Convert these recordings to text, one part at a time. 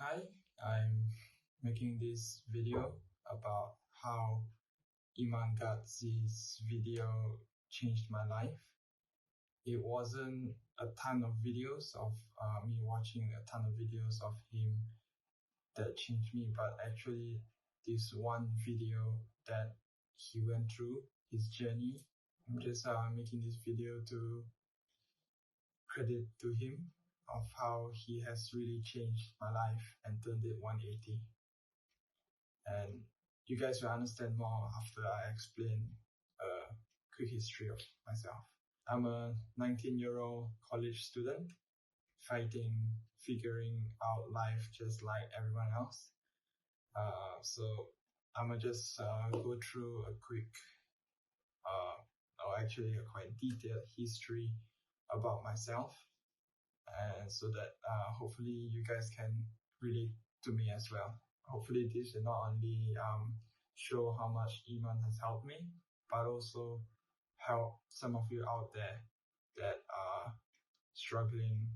Hi, I'm making this video about how Iman Gadzhi's video changed my life. It wasn't a ton of videos of me watching a ton of videos of him that changed me, but actually this one video that he went through, his journey. I'm just making this video to credit to him of how he has really changed my life and turned it 180. And you guys will understand more after I explain a quick history of myself. I'm a 19-year-old college student figuring out life just like everyone else. So I'm gonna just go through a quick, or actually a quite detailed history about myself, and so that hopefully you guys can relate to me as well. Hopefully this will not only show how much Iman has helped me, but also help some of you out there that are struggling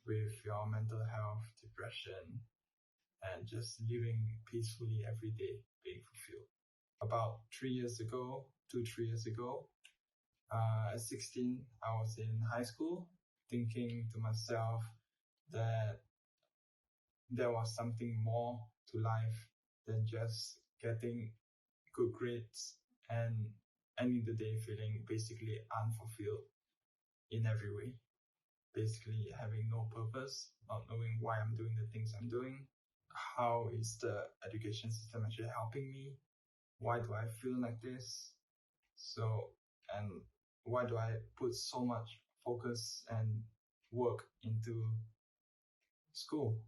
with your mental health, depression, and just living peacefully every day, being fulfilled. About 3 years ago, at 16, I was in high school, thinking to myself that there was something more to life than just getting good grades and ending the day feeling basically unfulfilled in every way. Basically having no purpose, not knowing why I'm doing the things I'm doing. How is the education system actually helping me? Why do I feel like this? And why do I put so much focus and work into school?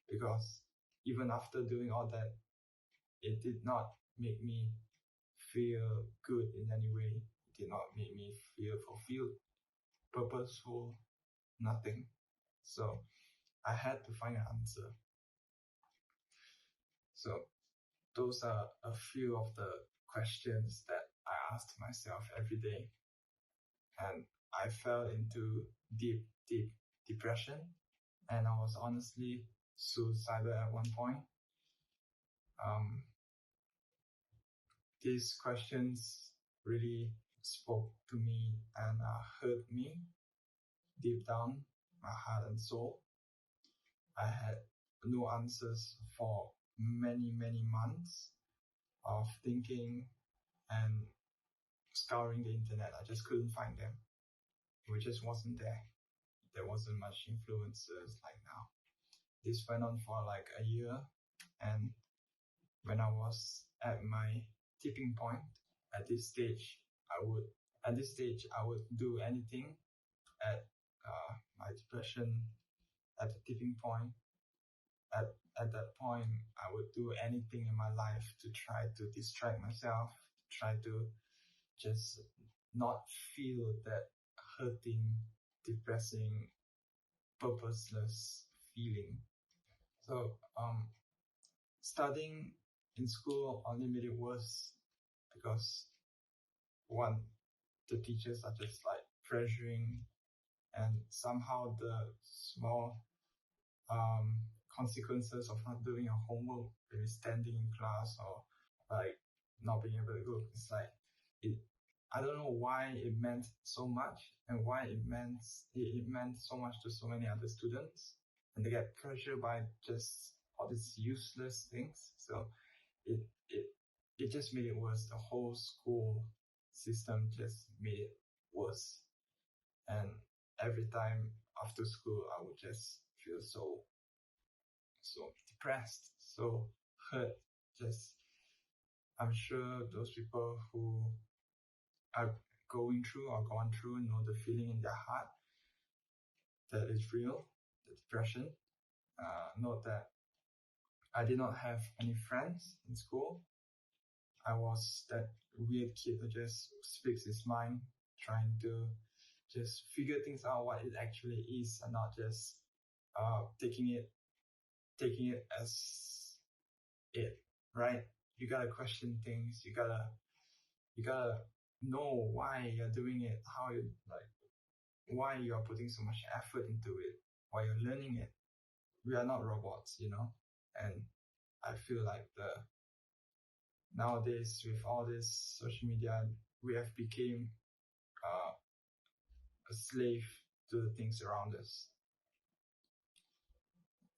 Because even after doing all that, it did not make me feel good in any way. It did not make me feel fulfilled, purposeful, nothing. So I had to find an answer. So those are a few of the questions that I asked myself every day. And I fell into deep depression. And I was honestly suicidal at one point. These questions really spoke to me and hurt me deep down, my heart and soul. I had no answers for many months of thinking and scouring the internet. I just couldn't find them. It just wasn't there. There wasn't much influencers like now. This went on for like a year, and when I was at my tipping point, at this stage I would do anything at my depression at the tipping point. At that point, I would do anything in my life to try to distract myself, try to just not feel that hurting, depressing, purposeless feeling. So studying in school only made it worse because one, the teachers are just like pressuring, and somehow the small consequences of not doing your homework, maybe standing in class or like not being able to go, it's like I don't know why it meant so much and why it meant so much to so many other students, and they get pressured by just all these useless things. So it just made it worse. The whole school system just made it worse. And every time after school, I would just feel so depressed, so hurt. I'm sure those people who are going through or gone through know the feeling in their heart that is real, the depression. Note that I did not have any friends in school. I was that weird kid who just speaks his mind, trying to just figure things out what it actually is, and not just taking it as it, right? You gotta question things. You gotta know why you're doing it, how you why you're putting so much effort into it, why you're learning it. we are not robots, and I feel like nowadays with all this social media, we have become uh, a slave to the things around us.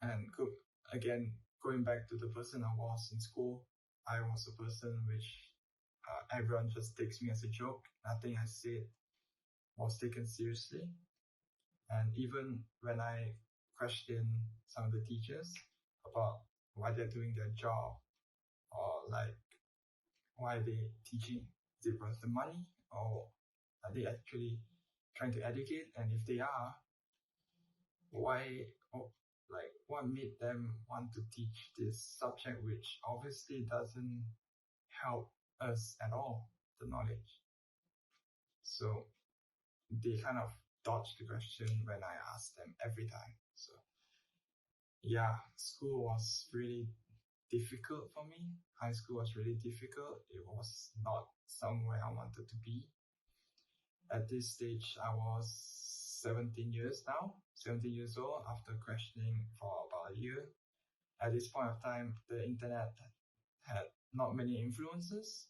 And again, going back to the person I was in school, I was a person which everyone just takes me as a joke. Nothing I said was taken seriously. And even when I question some of the teachers about why they're doing their job, or like why they teaching, is it worth the money, or are they actually trying to educate? And if they are, why, like what made them want to teach this subject which obviously doesn't help us at all, the knowledge? So they kind of dodge the question when I ask them every time. So yeah, school was really difficult for me. High school was really difficult. It was not somewhere I wanted to be. At this stage, I was 17 years now, 17 years old, after questioning for about a year. At this point of time, the internet had not many influences,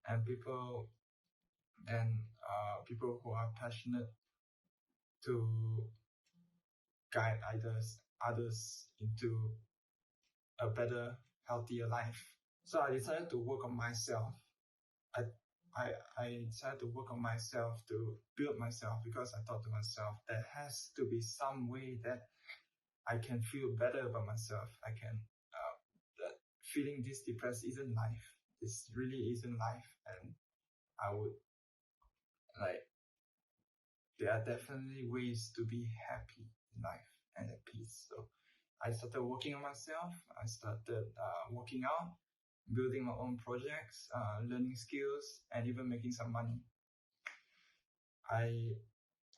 and people who are passionate to guide others into a better, healthier life. So I decided to work on myself. I I decided to work on myself, to build myself, because I thought to myself, there has to be some way that I can feel better about myself. That feeling this depressed isn't life. This really isn't life. And I would like, there are definitely ways to be happy in life and at peace. So I started working on myself. I started working out, building my own projects, learning skills, and even making some money.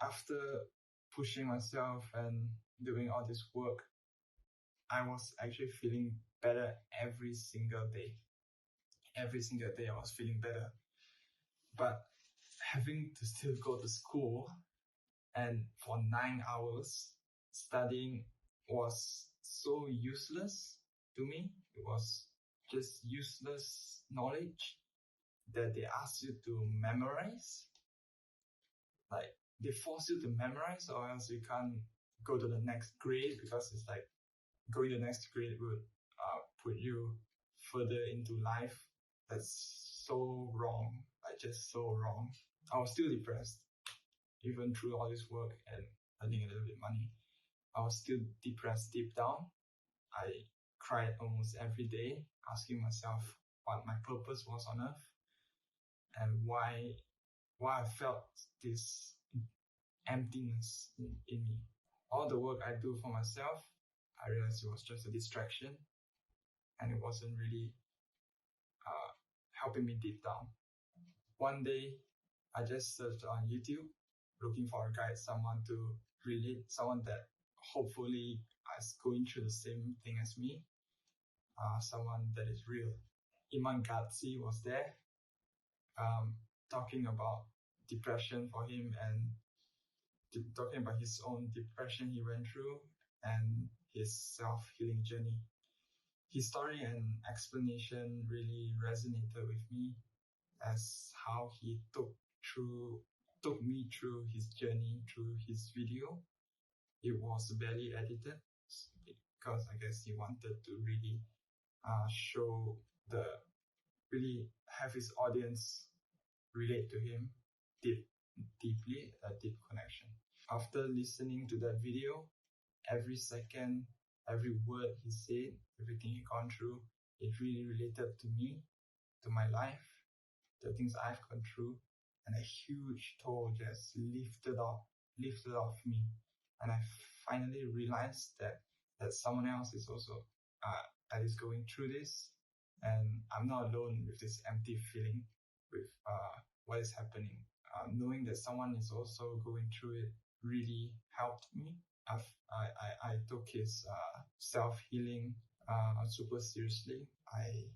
After pushing myself and doing all this work, I was actually feeling better every single day. Every single day I was feeling better. But having to still go to school and for 9 hours studying was so useless to me. It was just useless knowledge that they ask you to memorize. Like, they force you to memorize, or else you can't go to the next grade, because it's like going to the next grade would put you further into life. That's so wrong, like just so wrong. I was still depressed, even through all this work and earning a little bit of money. I was still depressed deep down. I cried almost every day, asking myself what my purpose was on earth, and why I felt this emptiness in me. All the work I do for myself, I realized it was just a distraction, and it wasn't really helping me deep down. One day, I just searched on YouTube, looking for a guide, someone to relate, someone that hopefully is going through the same thing as me, someone that is real. Iman Gadzhi was there, talking about depression for him, and talking about his own depression he went through and his self-healing journey. His story and explanation really resonated with me, as how he took me through his journey through his video. It was barely edited, because I guess he wanted to really show really have his audience relate to him deeply, a deep connection. After listening to that video, every second, every word he said, everything he gone through, it really related to me, to my life, the things I've gone through, and a huge toll just lifted off me. And I finally realized that someone else is also that is going through this, and I'm not alone with this empty feeling, with what is happening. Knowing that someone is also going through it really helped me. I took his self-healing super seriously. I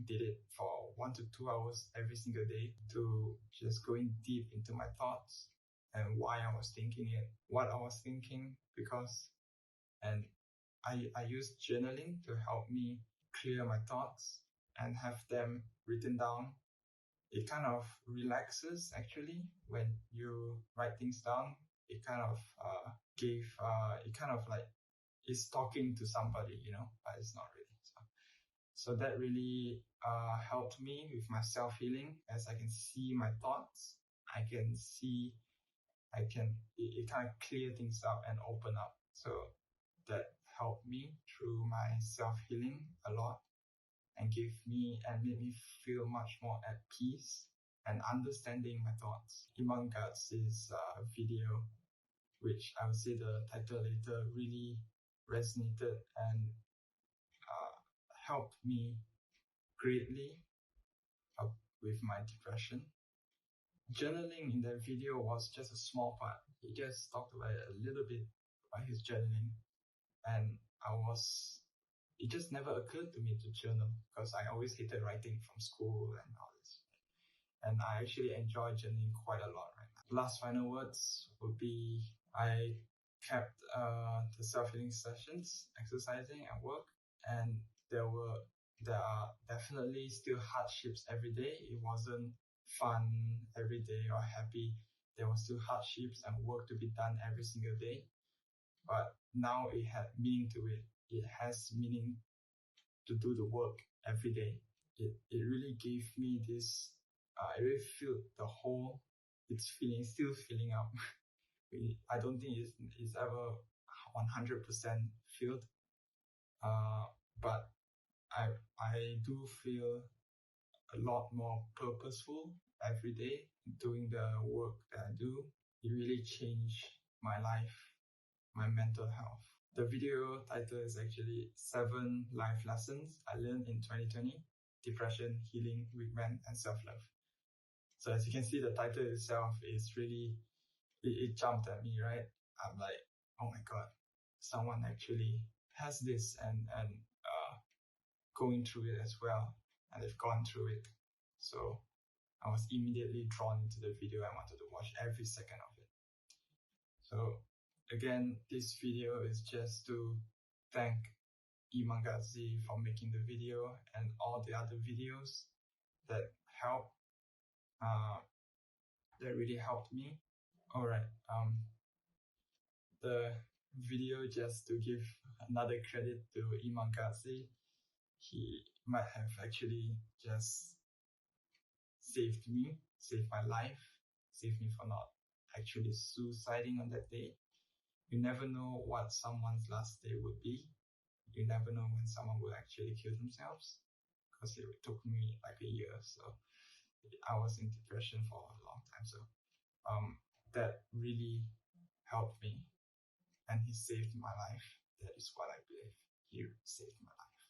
did it for 1 to 2 hours every single day, to just going deep into my thoughts and why I was thinking it, what I was thinking, because, and I use journaling to help me clear my thoughts and have them written down. It kind of relaxes actually when you write things down. It kind of it kind of like is talking to somebody, but it's not really. So that really helped me with my self-healing, as I can see my thoughts. It kind of clear things up and open up. So that helped me through my self-healing a lot and made me feel much more at peace and understanding my thoughts. Iman Gadzhi's video, which I would say the title later, really resonated and helped me greatly with my depression. Journaling in that video was just a small part. He just talked about it a little bit about his journaling, and it just never occurred to me to journal because I always hated writing from school and all this. And I actually enjoy journaling quite a lot right now. Last final words would be I kept the self-healing sessions, exercising and work, and there are definitely still hardships every day. It wasn't fun every day or happy. There were still hardships and work to be done every single day. But now it had meaning to it. It has meaning to do the work every day. It really gave me this, I really feel the whole, still filling up. I don't think it's ever 100% filled. But I do feel a lot more purposeful every day doing the work that I do. It really changed my life, my mental health. The video title is actually 7 Life Lessons I Learned in 2020, Depression, Healing, Weak Men, and Self-Love. So as you can see, the title itself is really, it jumped at me, right? I'm like, oh my God, someone actually has this and going through it as well, and they've gone through it. So I was immediately drawn into the video. I wanted to watch every second of it. So again, this video is just to thank Iman Gadzhi for making the video and all the other videos that really helped me. Alright, the video, just to give another credit to Iman Gadzhi, he might have actually just saved my life, saved me from not actually suiciding on that day. You never know what someone's last day would be. You never know when someone will actually kill themselves, because it took me like a year. So I was in depression for a long time. So that really helped me, and he saved my life. That is what I believe. He saved my life.